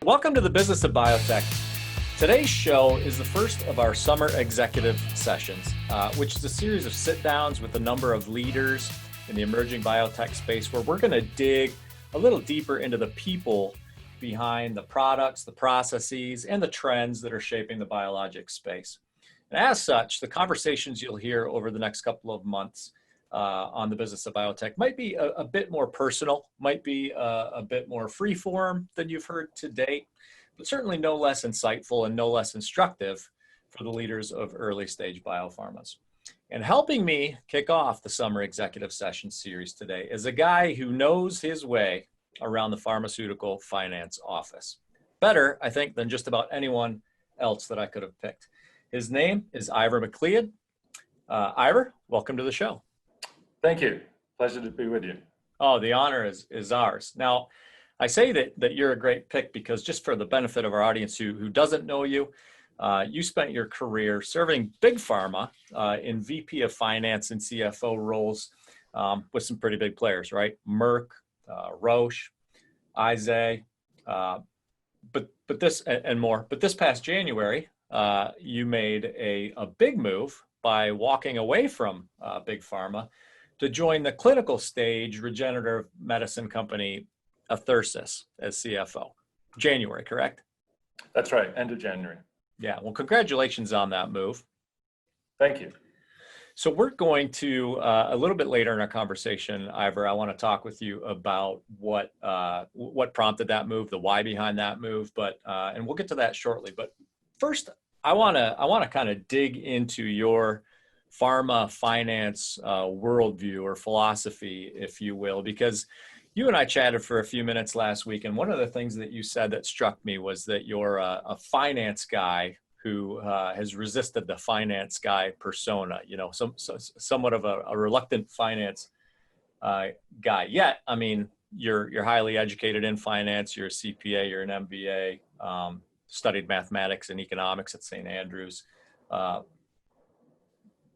Welcome to the Business of Biotech. Today's show is the first of our summer executive sessions, which is a series of sit-downs with a number of leaders in the emerging biotech space where we're going to dig a little deeper into the people behind the products, the processes, and the trends that are shaping the biologic space. And as such, the conversations you'll hear over the next couple of months on the Business of Biotech might be a bit more personal, might be a bit more freeform than you've heard to date, but certainly no less insightful and no less instructive for the leaders of early stage biopharmas. And helping me kick off the summer executive session series today is a guy who knows his way around the pharmaceutical finance office. Better, I think, than just about anyone else that I could have picked. His name is Ivor Macleod. Ivor, welcome to the show. Thank you. Pleasure to be with you. Oh, the honor is ours. Now, I say that you're a great pick because just for the benefit of our audience who doesn't know you, you spent your career serving big pharma in VP of Finance and CFO roles with some pretty big players, right? Merck, Roche, Izay, but this and more. But this past January, you made a big move by walking away from big pharma to join the clinical stage regenerative medicine company Athersys as CFO. January, correct? That's right, end of January. Yeah, well, congratulations on that move. Thank you. So we're going to, a little bit later in our conversation, Ivor, I want to talk with you about what prompted that move, the why behind that move, and we'll get to that shortly. But first, I want to kind of dig into your pharma finance worldview or philosophy, if you will, because you and I chatted for a few minutes last week, and one of the things that you said that struck me was that you're a finance guy who has resisted the finance guy persona, you know, somewhat of a reluctant finance guy. Yet, I mean, you're highly educated in finance, you're a CPA, you're an MBA, studied mathematics and economics at St. Andrews.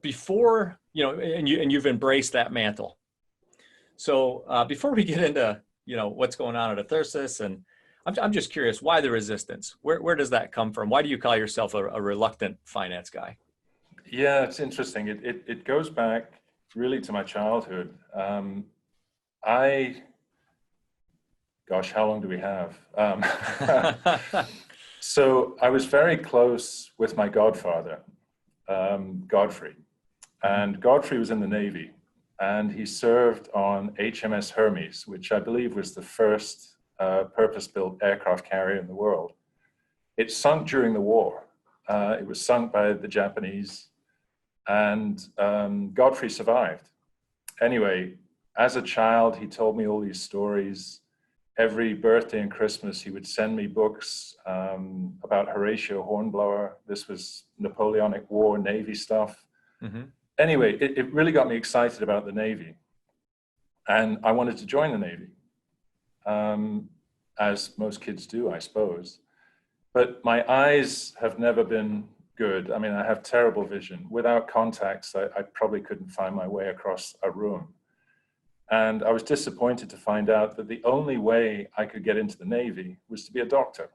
Before, you know, and you've embraced that mantle. So before we get into, you know, what's going on at Athersys, and I'm just curious, why the resistance? Where does that come from? Why do you call yourself a reluctant finance guy? Yeah, it's interesting. It goes back really to my childhood. Gosh, how long do we have? So I was very close with my godfather, Godfrey. And Godfrey was in the Navy, and he served on HMS Hermes, which I believe was the first purpose-built aircraft carrier in the world. It sunk during the war. It was sunk by the Japanese, and Godfrey survived. Anyway, as a child, he told me all these stories. Every birthday and Christmas, he would send me books about Horatio Hornblower. This was Napoleonic War, Navy stuff. Mm-hmm. Anyway, it really got me excited about the Navy. And I wanted to join the Navy, as most kids do, I suppose. But my eyes have never been good. I mean, I have terrible vision. Without contacts, I probably couldn't find my way across a room. And I was disappointed to find out that the only way I could get into the Navy was to be a doctor.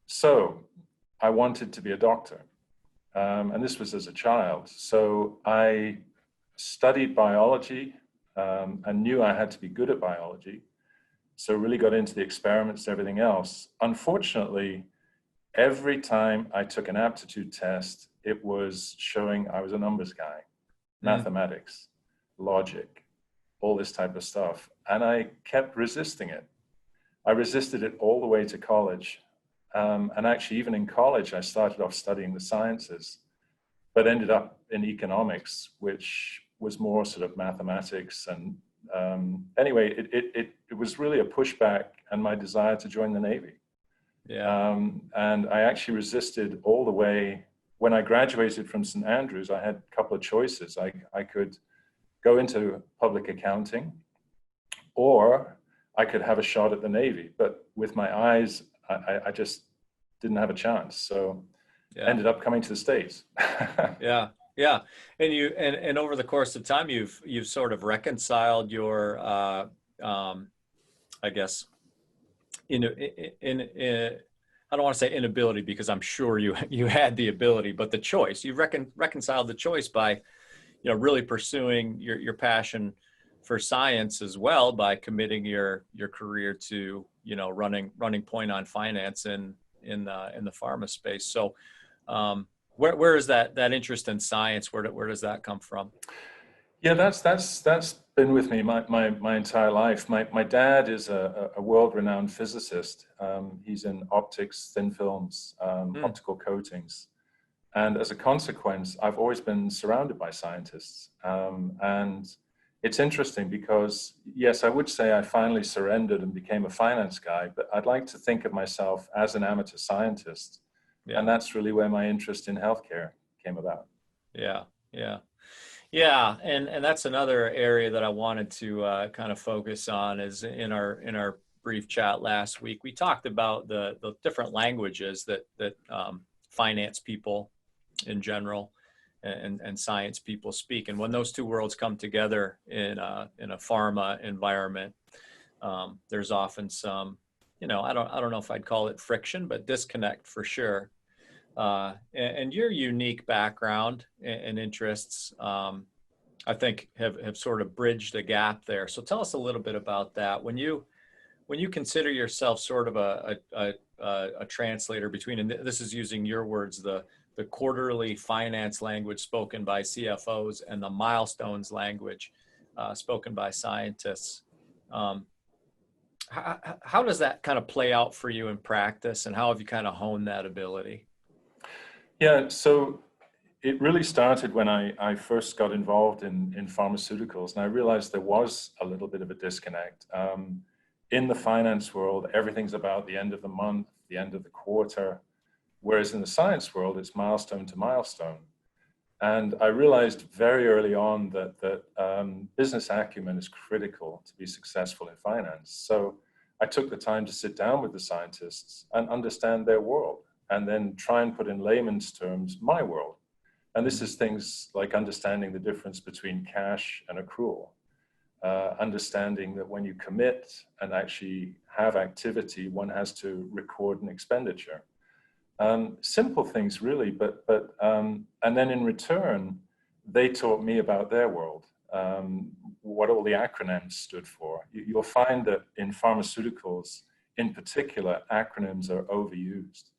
So I wanted to be a doctor. And this was as a child. So I studied biology and knew I had to be good at biology. So really got into the experiments and everything else. Unfortunately, every time I took an aptitude test, it was showing I was a numbers guy, mathematics, logic, all this type of stuff. And I kept resisting it. I resisted it all the way to college. And actually, even in college, I started off studying the sciences, but ended up in economics, which was more sort of mathematics. And anyway, it was really a pushback and my desire to join the Navy. Yeah. And I actually resisted all the way. When I graduated from St. Andrews, I had a couple of choices. I could go into public accounting, or I could have a shot at the Navy. But with my eyes, I just didn't have a chance. So ended up coming to the States. Yeah. And over the course of time, you've sort of reconciled your, I guess, I don't want to say inability, because I'm sure you had the ability, but the choice. You reconciled the choice by, really pursuing your passion for science as well, by committing your career to, running point on finance in the pharma space. So where is that interest in science? Where does that come from? Yeah, that's been with me my entire life. My dad is a world-renowned physicist. He's in optics, thin films, optical coatings. And as a consequence, I've always been surrounded by scientists. And it's interesting because, yes, I would say I finally surrendered and became a finance guy, but I'd like to think of myself as an amateur scientist. Yeah. And that's really where my interest in healthcare came about. Yeah, yeah. Yeah, and that's another area that I wanted to kind of focus on. Is in our brief chat last week, we talked about the different languages that finance people in general and science people speak, and when those two worlds come together in a pharma environment, there's often some, I don't know if I'd call it friction, but disconnect for sure. And your unique background and interests, I think have sort of bridged a gap there. So tell us a little bit about that. When you consider yourself sort of a translator between, and this is using your words, the quarterly finance language spoken by CFOs and the milestones language spoken by scientists. How does that kind of play out for you in practice, and how have you kind of honed that ability? Yeah, so it really started when I first got involved in pharmaceuticals, and I realized there was a little bit of a disconnect. In the finance world, everything's about the end of the month, the end of the quarter, whereas in the science world, it's milestone to milestone. And I realized very early on that business acumen is critical to be successful in finance. So I took the time to sit down with the scientists and understand their world, and then try and put in layman's terms my world. And this is things like understanding the difference between cash and accrual, understanding that when you commit and actually have activity, one has to record an expenditure. Simple things really, but and then in return, they taught me about their world, what all the acronyms stood for. You'll find that in pharmaceuticals, in particular, acronyms are overused.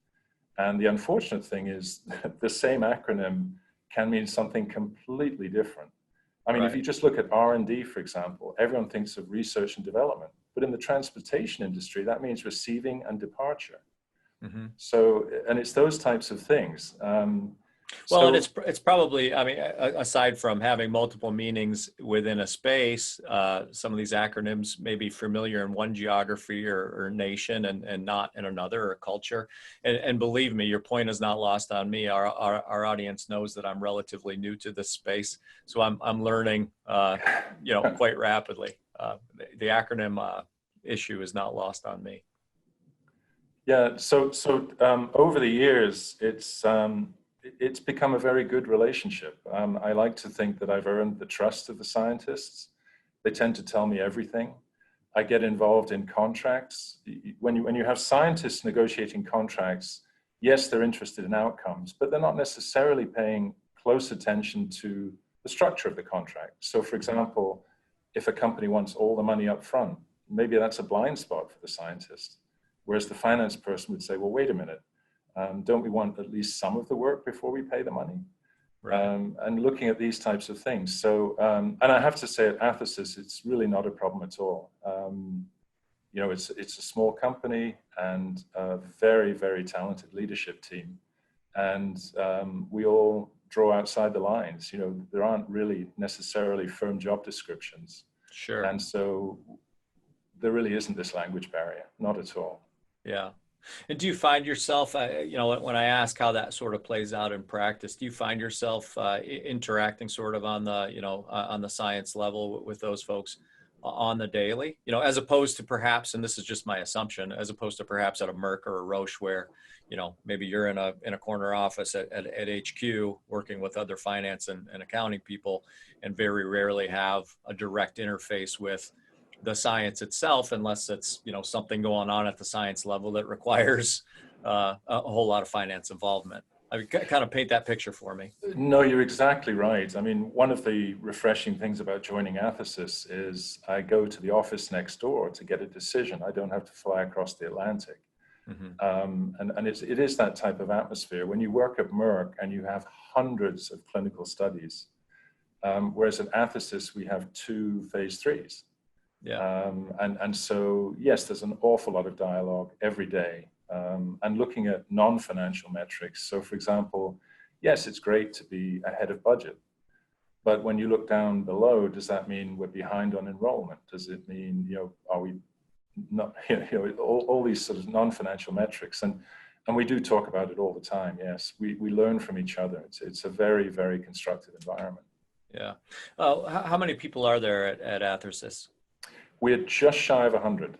And the unfortunate thing is that the same acronym can mean something completely different. I mean, If you just look at R&D, for example, everyone thinks of research and development, but in the transportation industry, that means receiving and departure. Mm-hmm. So, and it's those types of things. And it's probably, I mean, aside from having multiple meanings within a space, some of these acronyms may be familiar in one geography or nation and not in another, or culture. And believe me, your point is not lost on me. Our audience knows that I'm relatively new to this space, so I'm learning, quite rapidly. The acronym issue is not lost on me. Yeah. So over the years, it's become a very good relationship. I like to think that I've earned the trust of the scientists. They tend to tell me everything. I get involved in contracts. When you have scientists negotiating contracts, yes, they're interested in outcomes, but they're not necessarily paying close attention to the structure of the contract. So for example, if a company wants all the money up front, maybe that's a blind spot for the scientist. Whereas the finance person would say, well, wait a minute. Don't we want at least some of the work before we pay the money? Right. And looking at these types of things. So, and I have to say at Athersys, it's really not a problem at all. It's a small company and a very, very talented leadership team. And we all draw outside the lines. There aren't really necessarily firm job descriptions. Sure. And so there really isn't this language barrier, not at all. Yeah. And do you find yourself, when I ask how that sort of plays out in practice, do you find yourself interacting sort of on the science level with those folks on the daily, as opposed to perhaps, and this is just my assumption, as opposed to perhaps at a Merck or a Roche where, maybe you're in a corner office at HQ working with other finance and accounting people, and very rarely have a direct interface with the science itself, unless it's, something going on at the science level that requires a whole lot of finance involvement. I mean, kind of paint that picture for me. No, you're exactly right. I mean, one of the refreshing things about joining Athersys is I go to the office next door to get a decision. I don't have to fly across the Atlantic. And it is that type of atmosphere. When you work at Merck and you have hundreds of clinical studies, whereas at Athersys we have 2 phase 3s. Yeah. And so, yes, there's an awful lot of dialogue every day, and looking at non-financial metrics. So, for example, yes, it's great to be ahead of budget, but when you look down below, does that mean we're behind on enrollment? Does it mean, are we not, all these sort of non-financial metrics? And we do talk about it all the time. Yes, we learn from each other. It's a very, very constructive environment. Yeah. How many people are there at Athersys? We're just shy of 100.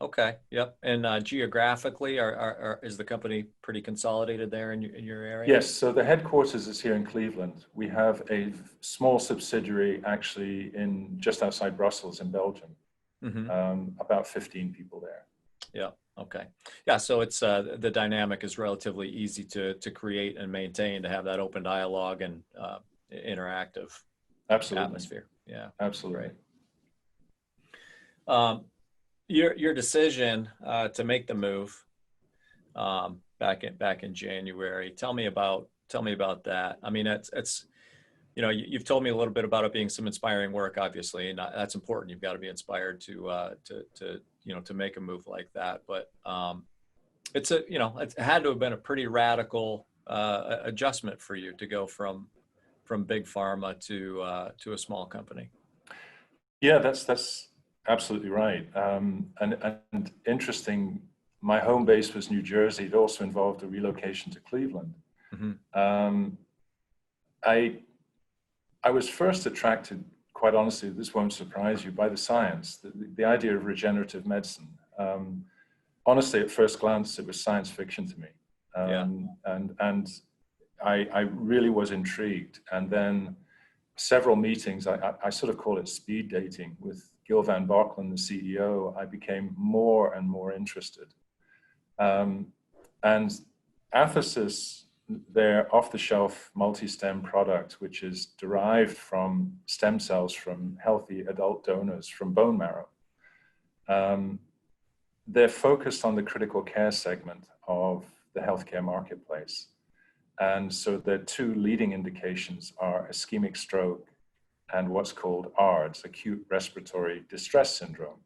Okay. Yep. And geographically, is the company pretty consolidated there in your area? Yes. So the headquarters is here in Cleveland. We have a small subsidiary actually in just outside Brussels in Belgium. About 15 people there. Yeah. Okay. Yeah. So it's the dynamic is relatively easy to create and maintain, to have that open dialogue and interactive atmosphere. Yeah. Absolutely. Right. Your decision to make the move back in January. Tell me about that. I mean, it's you've told me a little bit about it being some inspiring work, obviously, and that's important. You've got to be inspired to make a move like that. But it had to have been a pretty radical adjustment for you to go from big pharma to a small company. Yeah, that's absolutely right. And interesting, my home base was New Jersey. It also involved a relocation to Cleveland. I was first attracted, quite honestly, this won't surprise you, by the science, the idea of regenerative medicine. Honestly, at first glance, it was science fiction to me. And I really was intrigued. And then several meetings, I sort of call it speed dating, with Gil Van Bockelen, the CEO, I became more and more interested. And Athersys, their off-the-shelf multi-stem product, which is derived from stem cells from healthy adult donors from bone marrow, they're focused on the critical care segment of the healthcare marketplace. And so their 2 leading indications are ischemic stroke and what's called ARDS, acute respiratory distress syndrome.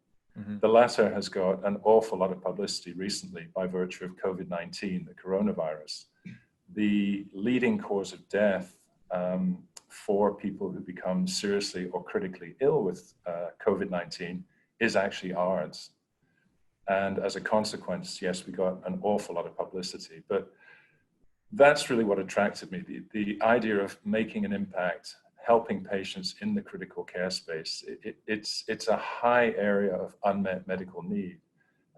The latter has got an awful lot of publicity recently by virtue of COVID-19, the coronavirus. The leading cause of death for people who become seriously or critically ill with COVID-19 is actually ARDS. And as a consequence, yes, we got an awful lot of publicity, but that's really what attracted me, the idea of making an impact, helping patients in the critical care space. It's a high area of unmet medical need,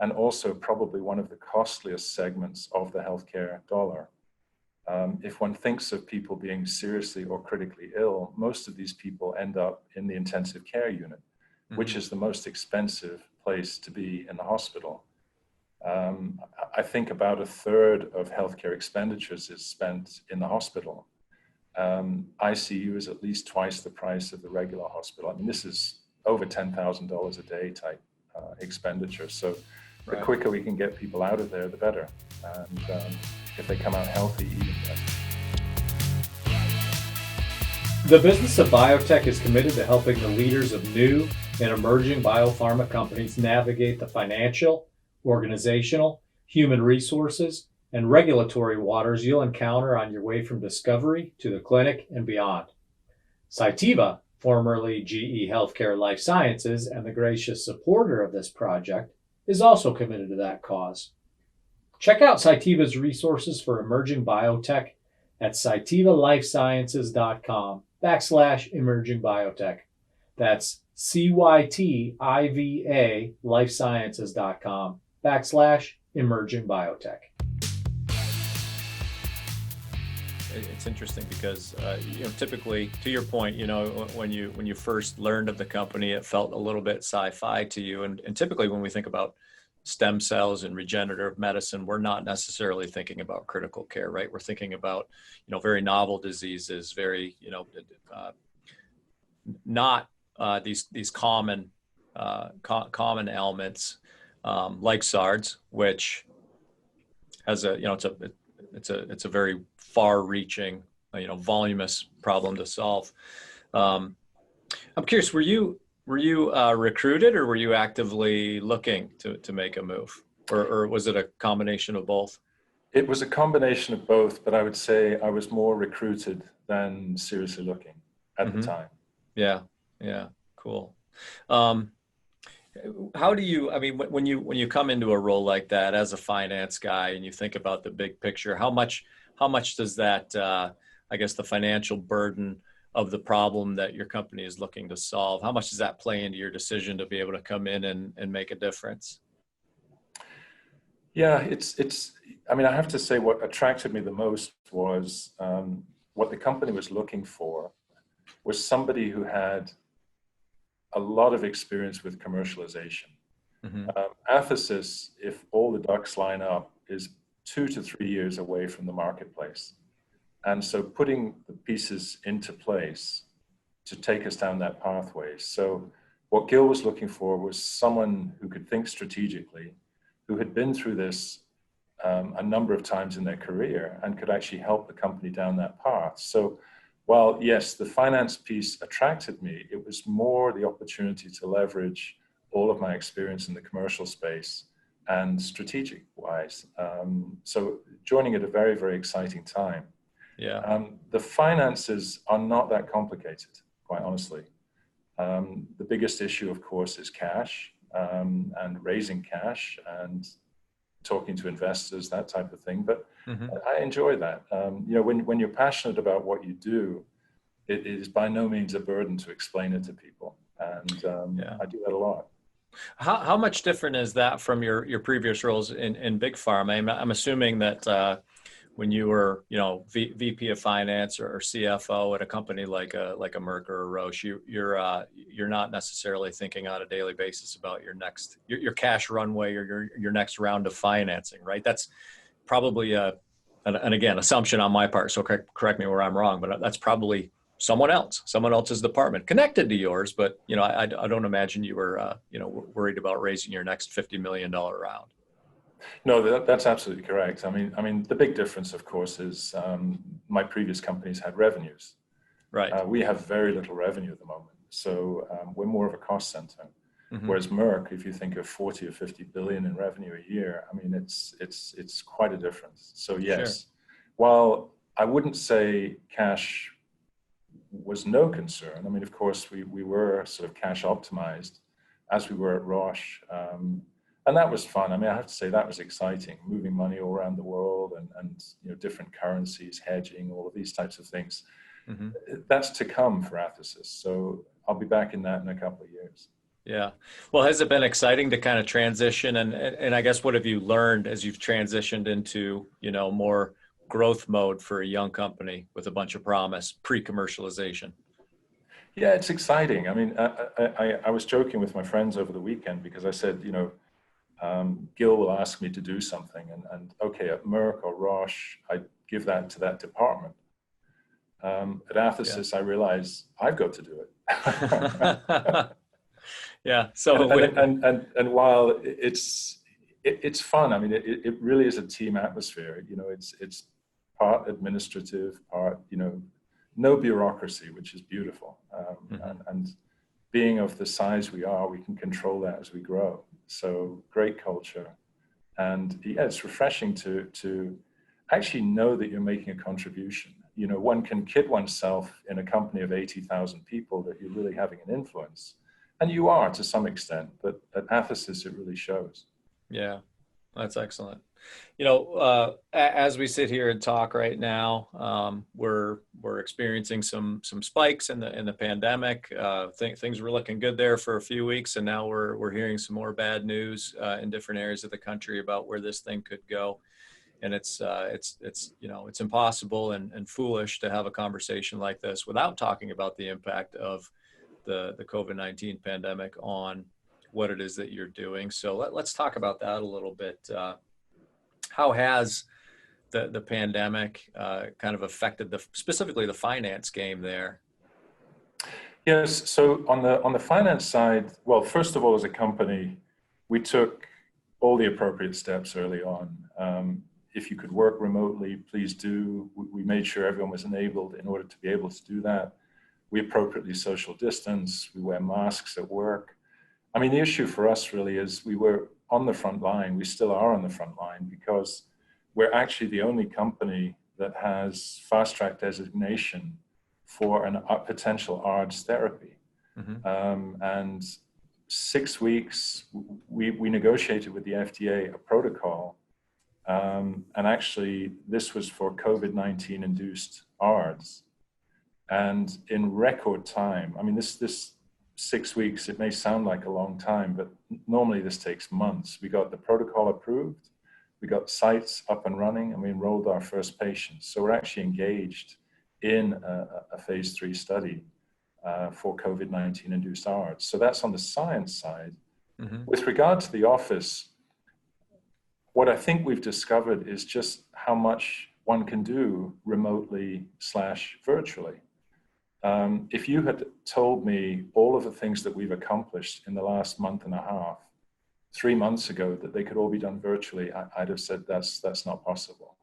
and also probably one of the costliest segments of the healthcare dollar. If one thinks of people being seriously or critically ill, most of these people end up in the intensive care unit, which is the most expensive place to be in the hospital. I think about 1/3 of healthcare expenditures is spent in the hospital. ICU is at least twice the price of the regular hospital. I mean, this is over $10,000 a day type expenditure. So the quicker we can get people out of there, the better. And if they come out healthy, even better. The Business of Biotech is committed to helping the leaders of new and emerging biopharma companies navigate the financial, organizational, human resources, and regulatory waters you'll encounter on your way from discovery to the clinic and beyond. Cytiva, formerly GE Healthcare Life Sciences and the gracious supporter of this project, is also committed to that cause. Check out Cytiva's resources for emerging biotech at cytivalifesciences.com/emerging biotech. That's CYTIVA lifesciences.com/emerging biotech. it's interesting because typically, to your point, when you first learned of the company, it felt a little bit sci-fi to you, and typically when we think about stem cells and regenerative medicine, we're not necessarily thinking about critical care, right? We're thinking about very novel diseases, very not these common common ailments like SARS, which has it's a very far-reaching, voluminous problem to solve. I'm curious, were you recruited, or were you actively looking to make a move, or was it a combination of both? It was a combination of both, but I would say I was more recruited than seriously looking at the time. Yeah, cool. How do you, when you come into a role like that as a finance guy and you think about the big picture, how much does that, I guess, the financial burden of the problem that your company is looking to solve, how much does that play into your decision to be able to come in and make a difference? Yeah, I have to say what attracted me the most was what the company was looking for was somebody who had a lot of experience with commercialization. Athersys, if all the ducks line up, is 2 to 3 years away from the marketplace. And so putting the pieces into place to take us down that pathway. So what Gil was looking for was someone who could think strategically, who had been through this a number of times in their career and could actually help the company down that path. So while, yes, the finance piece attracted me, it was more the opportunity to leverage all of my experience in the commercial space and strategic wise. So joining at a very, very exciting time. Yeah. The finances are not that complicated, quite honestly. The biggest issue, of course, is cash and raising cash and talking to investors, that type of thing. But I enjoy that. When you're passionate about what you do, it is by no means a burden to explain it to people. And I do that a lot. How much different is that from your previous roles in big pharma? I'm assuming that when you were, VP of finance or CFO at a company like a Merck or a Roche, you're not necessarily thinking on a daily basis about your cash runway or your next round of financing, right? That's probably and again, assumption on my part. So correct me where I'm wrong, but that's probably someone else's department connected to yours. But I don't imagine you were worried about raising your next $50 million round. No, that's absolutely correct. I mean, the big difference, of course, is my previous companies had revenues. Right. We have very little revenue at the moment, so we're more of a cost center. Whereas Merck, if you think of 40 or 50 billion in revenue a year, it's quite a difference. So yes, sure. While I wouldn't say cash was no concern. I mean, of course, we were sort of cash optimized as we were at Roche. And that was fun. I have to say that was exciting, moving money all around the world and different currencies, hedging, all of these types of things. That's to come for Athersys. So I'll be back in that in a couple of years. Yeah. Well, has it been exciting to kind of transition? And I guess what have you learned as you've transitioned into, more growth mode for a young company with a bunch of promise, pre-commercialization? Yeah, it's exciting. I mean, I was joking with my friends over the weekend because I said, Gil will ask me to do something and okay, at Merck or Roche, I give that to that department. At Athersys, I realize I've got to do it. Yeah. So and while it's fun, I mean, it really is a team atmosphere. It's part administrative, part no bureaucracy, which is beautiful. And being of the size we are, we can control that as we grow. So great culture, and yeah, it's refreshing to actually know that you're making a contribution. One can kid oneself in a company of 80,000 people that you're really having an influence. And you are to some extent, but at Athersys, it really shows. Yeah, that's excellent. As we sit here and talk right now, we're experiencing some spikes in the pandemic. Things were looking good there for a few weeks, and now we're hearing some more bad news in different areas of the country about where this thing could go. And it's it's impossible and foolish to have a conversation like this without talking about the impact of the COVID-19 pandemic on what it is that you're doing. So let's talk about that a little bit. How has the pandemic kind of affected specifically the finance game there? Yes. So on the finance side, well, first of all, as a company, we took all the appropriate steps early on. If you could work remotely, please do. We made sure everyone was enabled in order to be able to do that. We appropriately social distance. We wear masks at work. I mean, the issue for us really is we were on the front line. We still are on the front line because we're actually the only company that has fast track designation for a potential ARDS therapy. And 6 weeks, we negotiated with the FDA a protocol. And actually, this was for COVID-19 induced ARDS. And in record time, I mean, this 6 weeks, it may sound like a long time, but normally this takes months. We got the protocol approved, we got sites up and running, and we enrolled our first patients. So we're actually engaged in a phase 3 study for COVID-19 induced ARDS. So that's on the science side. With regard to the office, what I think we've discovered is just how much one can do remotely / virtually. If you had told me all of the things that we've accomplished in the last month and a half, 3 months ago, that they could all be done virtually, I'd have said that's not possible.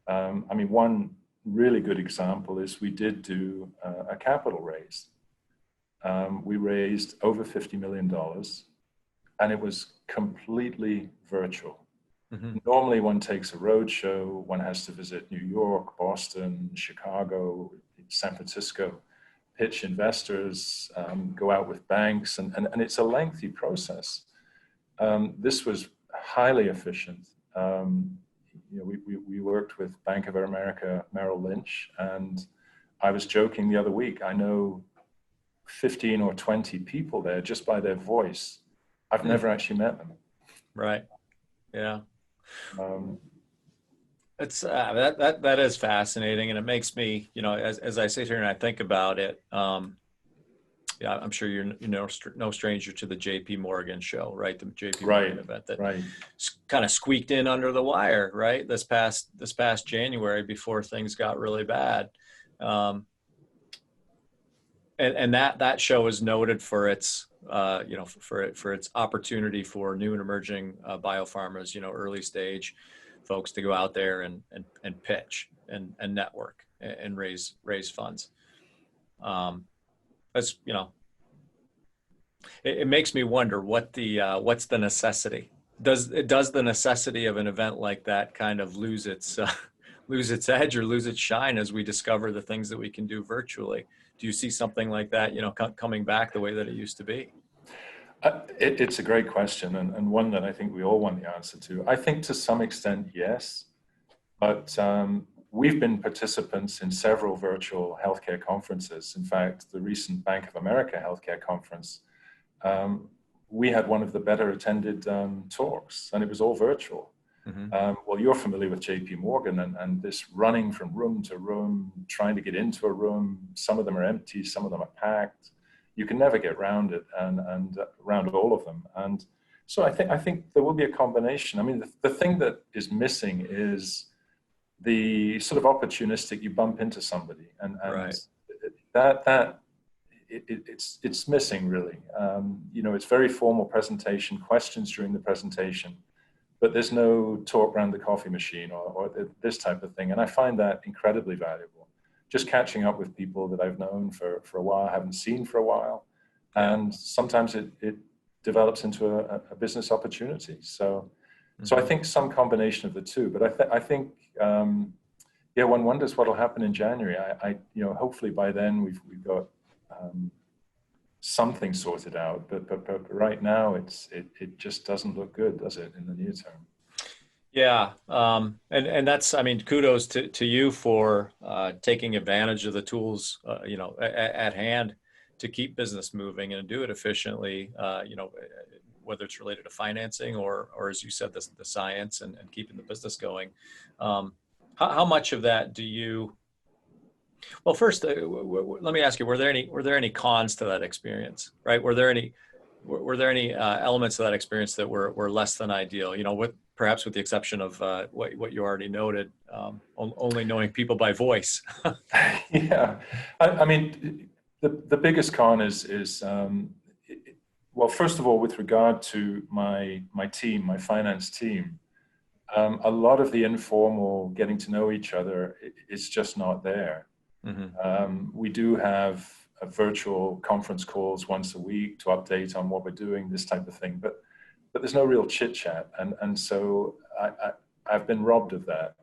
I mean, one really good example is we did do a capital raise. We raised over $50 million, and it was completely virtual. Normally one takes a roadshow, one has to visit New York, Boston, Chicago, San Francisco, pitch investors, go out with banks, and it's a lengthy process. This was highly efficient. We worked with Bank of America, Merrill Lynch, and I was joking the other week, I know 15 or 20 people there just by their voice. I've never actually met them. Right. Yeah. It's that is fascinating, and it makes me, as I sit here and I think about it, yeah, I'm sure you're no stranger to the J.P. Morgan show, right? The J.P. Morgan event that kind of squeaked in under the wire, right? This past January before things got really bad, and that show is noted for its for its opportunity for new and emerging biopharmas, early stage folks to go out there and pitch and network and raise funds. That's, it makes me wonder what's the necessity. Does the necessity of an event like that kind of lose its edge or lose its shine as we discover the things that we can do virtually? Do you see something like that, coming back the way that it used to be? It's a great question, and one that I think we all want the answer to. I think to some extent, yes, but we've been participants in several virtual healthcare conferences. In fact, the recent Bank of America healthcare conference, we had one of the better attended talks, and it was all virtual. Well, you're familiar with J.P. Morgan and this running from room to room, trying to get into a room. Some of them are empty, some of them are packed. You can never get around it and around all of them. And so I think there will be a combination. I mean, the thing that is missing is the sort of opportunistic, you bump into somebody, and it's missing really. It's very formal presentation, questions during the presentation, but there's no talk around the coffee machine or this type of thing. And I find that incredibly valuable. Just catching up with people that I've known for a while, haven't seen for a while. And sometimes it develops into a business opportunity. So I think some combination of the two, but I think, one wonders what'll happen in January. Hopefully by then we've got something sorted out, but right now it just doesn't look good, does it, in the near term? Yeah, and that's, I mean, kudos to you for taking advantage of the tools, at hand to keep business moving and do it efficiently. whether it's related to financing or as you said, the science and keeping the business going. How much of that do you? Well, first, let me ask you: were there any cons to that experience? Right? Were there any elements of that experience that were less than ideal? Perhaps with the exception of what you already noted, only knowing people by voice. Yeah, I mean, the biggest con is well, first of all, with regard to my team, my finance team, a lot of the informal getting to know each other is just not there. Mm-hmm. We do have virtual conference calls once a week to update on what we're doing, this type of thing, but there's no real chit chat, and so I've been robbed of that.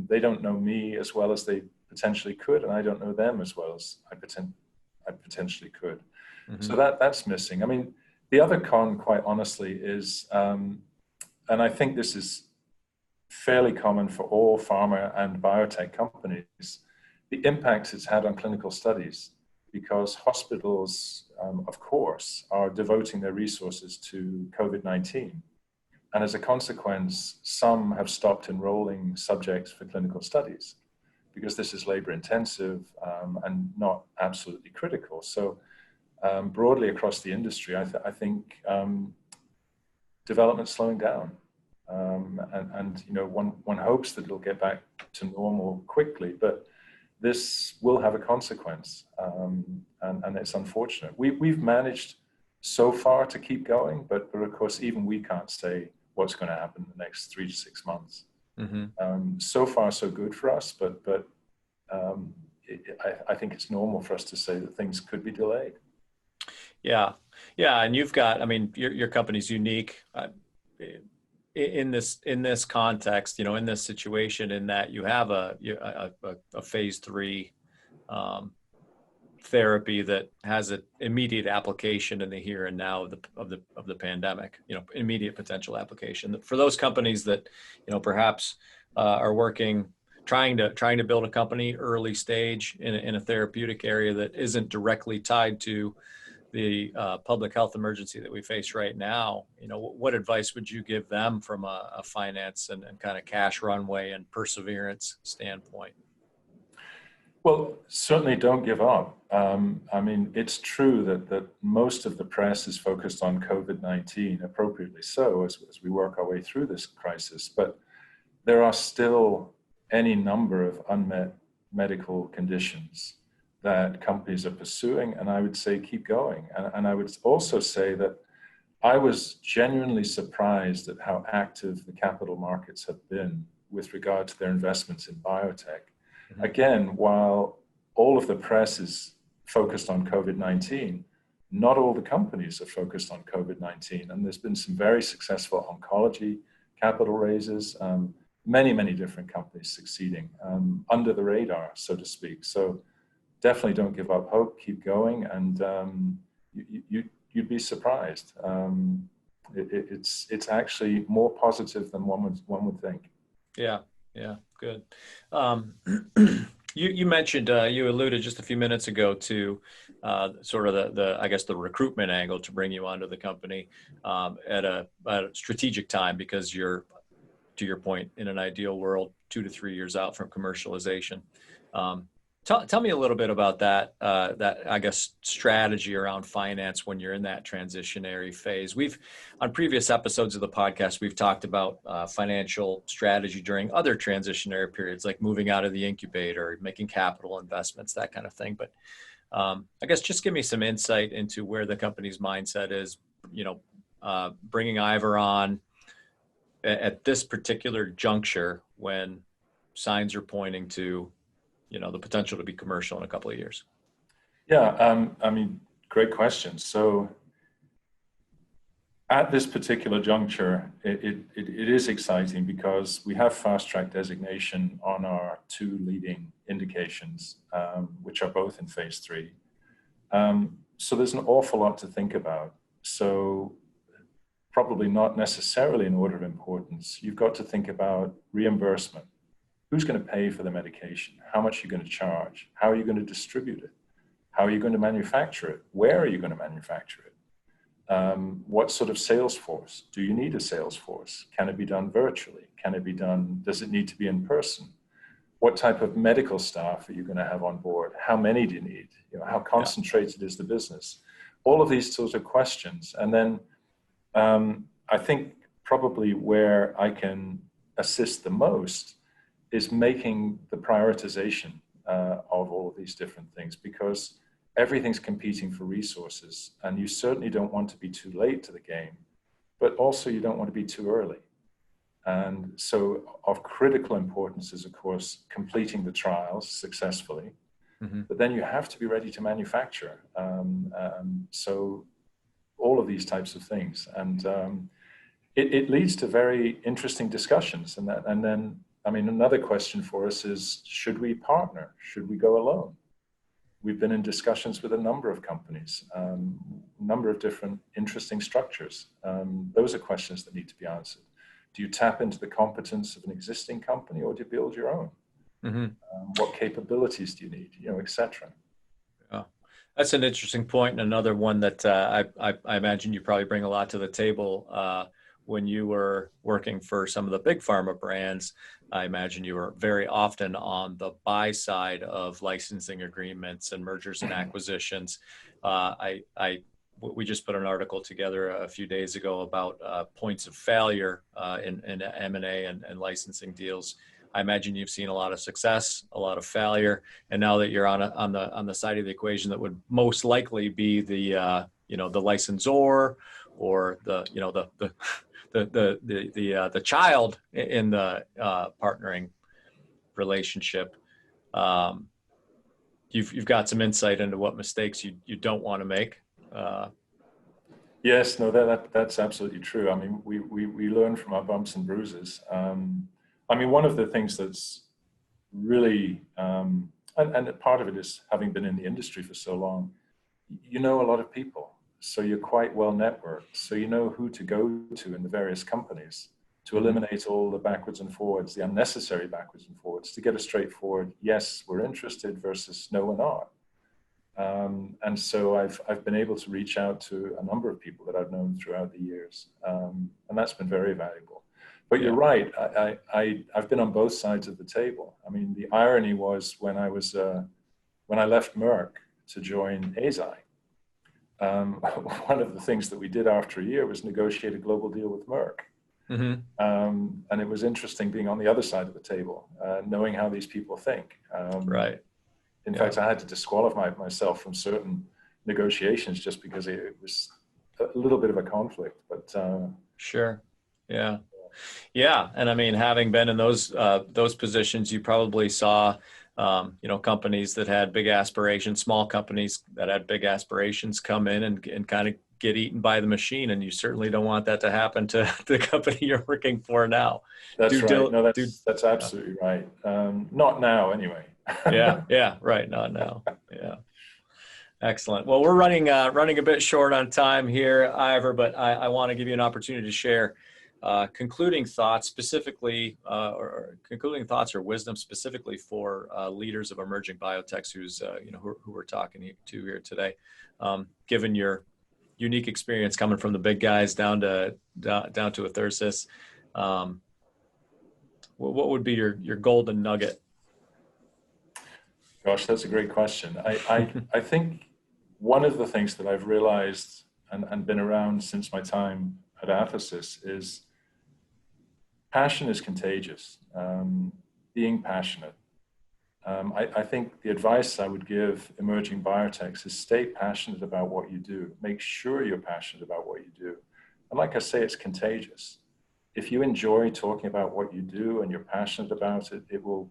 They don't know me as well as they potentially could, and I don't know them as well as I potentially could. Mm-hmm. So that's missing. I mean, the other con, quite honestly, is, and I think this is fairly common for all pharma and biotech companies, the impact it's had on clinical studies, because hospitals, of course, are devoting their resources to COVID-19. And as a consequence, some have stopped enrolling subjects for clinical studies because this is labor intensive and not absolutely critical. So broadly across the industry, I think development's slowing down. And one hopes that it'll get back to normal quickly, but this will have a consequence, and it's unfortunate. We've managed so far to keep going, but of course, even we can't say what's going to happen in the next 3 to 6 months. Mm-hmm. So far, so good for us, but I think it's normal for us to say that things could be delayed. Yeah, and you've got, I mean, your company's unique in this context, in this situation, in that you have a phase 3 therapy that has an immediate application in the here and now of the pandemic, immediate potential application. For those companies that, perhaps are working, trying to build a company early stage in a therapeutic area that isn't directly tied to the public health emergency that we face right now, what advice would you give them from a finance and kind of cash runway and perseverance standpoint? Well, certainly don't give up. I mean, it's true that most of the press is focused on COVID-19, appropriately so, as we work our way through this crisis. But there are still any number of unmet medical conditions that companies are pursuing, and I would say keep going. And I would also say that I was genuinely surprised at how active the capital markets have been with regard to their investments in biotech. Mm-hmm. Again, while all of the press is focused on COVID-19, not all the companies are focused on COVID-19, and there's been some very successful oncology capital raises, many different companies succeeding under the radar, so to speak. So definitely don't give up hope, keep going, and you'd be surprised. It's actually more positive than one would think. Yeah, good. You mentioned, you alluded just a few minutes ago to sort of the recruitment angle to bring you onto the company at a strategic time, because you're, to your point, in an ideal world, 2 to 3 years out from commercialization. Tell me a little bit about that strategy around finance when you're in that transitionary phase. On previous episodes of the podcast, we've talked about financial strategy during other transitionary periods, like moving out of the incubator, making capital investments, that kind of thing. But I guess just give me some insight into where the company's mindset is, bringing Ivor on at this particular juncture when signs are pointing to the potential to be commercial in a couple of years. Yeah, I mean, great question. So at this particular juncture, it is exciting because we have fast track designation on our 2 leading indications, which are both in phase 3. So there's an awful lot to think about. So probably not necessarily in order of importance. You've got to think about reimbursement. Who's going to pay for the medication? How much are you going to charge? How are you going to distribute it? How are you going to manufacture it? Where are you going to manufacture it? What sort of sales force? Do you need a sales force? Can it be done virtually? Can it be done, does it need to be in person? What type of medical staff are you going to have on board? How many do you need? You know, how concentrated is the business? All of these sorts of questions. And then I think probably where I can assist the most is making the prioritization of all of these different things, because everything's competing for resources, and you certainly don't want to be too late to the game, but also you don't want to be too early. And so of critical importance is, of course, completing the trials successfully, but then you have to be ready to manufacture. So all of these types of things. And it leads to very interesting discussions. And then, I mean, another question for us is, should we partner? Should we go alone? We've been in discussions with a number of companies, a number of different interesting structures. Those are questions that need to be answered. Do you tap into the competence of an existing company, or do you build your own? What capabilities do you need, you know, et cetera? Yeah. That's an interesting point, and another one that I imagine you probably bring a lot to the table. When you were working for some of the big pharma brands, I imagine you were very often on the buy side of licensing agreements and mergers and acquisitions. We just put an article together a few days ago about points of failure in M&A and licensing deals. I imagine you've seen a lot of success, a lot of failure, and now that you're on the side of the equation that would most likely be the the licensor, or the child in the partnering relationship. You've got some insight into what mistakes you don't want to make. Yes, no, that's absolutely true. I mean, we learn from our bumps and bruises. I mean, one of the things that's really, and part of it is having been in the industry for so long, you know a lot of people. So you're quite well networked. So you know who to go to in the various companies to eliminate all the backwards and forwards, the unnecessary backwards and forwards, to get a straightforward, yes, we're interested versus no, we're not. And so I've been able to reach out to a number of people that I've known throughout the years. And that's been very valuable. But you're right, I've been on both sides of the table. I mean, the irony was when I left Merck to join AZI, one of the things that we did after a year was negotiate a global deal with Merck. And it was interesting being on the other side of the table, knowing how these people think. Right. In fact, I had to disqualify myself from certain negotiations just because it was a little bit of a conflict. But sure, yeah. And I mean, having been in those positions, you probably saw companies that had big aspirations, small companies that had big aspirations come in and kind of get eaten by the machine. And you certainly don't want that to happen to the company you're working for now. That's right. No, that's absolutely right. Not now, anyway. Yeah, right. Not now. Yeah. Excellent. Well, we're running a bit short on time here, Ivor, but I want to give you an opportunity to share concluding thoughts specifically, or wisdom specifically for leaders of emerging biotechs who we're talking to here today. Given your unique experience coming from the big guys down to Athersys, what would be your golden nugget? Gosh, that's a great question. I think one of the things that I've realized and been around since my time at Athersys is passion is contagious. Being passionate. I think the advice I would give emerging biotechs is stay passionate about what you do. Make sure you're passionate about what you do. And like I say, it's contagious. If you enjoy talking about what you do and you're passionate about it, it will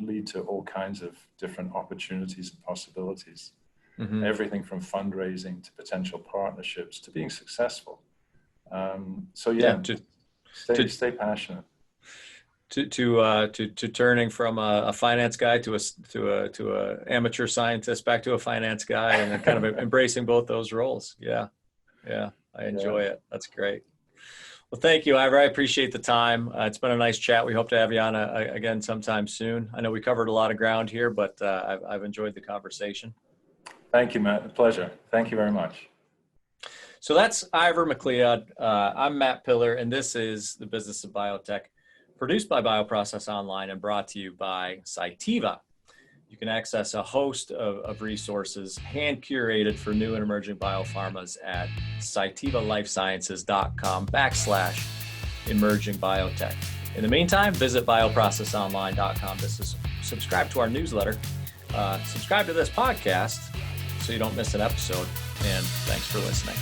lead to all kinds of different opportunities and possibilities. Everything from fundraising to potential partnerships to being successful. Stay passionate. To turning from a finance guy to a amateur scientist back to a finance guy, and then kind of embracing both those roles. Yeah, I enjoy it. That's great. Well, thank you, Ivor. I appreciate the time. It's been a nice chat. We hope to have you on again sometime soon. I know we covered a lot of ground here, but I've enjoyed the conversation. Thank you, Matt. A pleasure. Thank you very much. So that's Ivor Macleod. I'm Matt Pillar, and this is the Business of Biotech, produced by Bioprocess Online and brought to you by Cytiva. You can access a host of resources hand curated for new and emerging biopharmas at cytivalifesciences.com/emerging biotech. In the meantime, visit bioprocessonline.com to subscribe to our newsletter. Subscribe to this podcast so you don't miss an episode. And thanks for listening.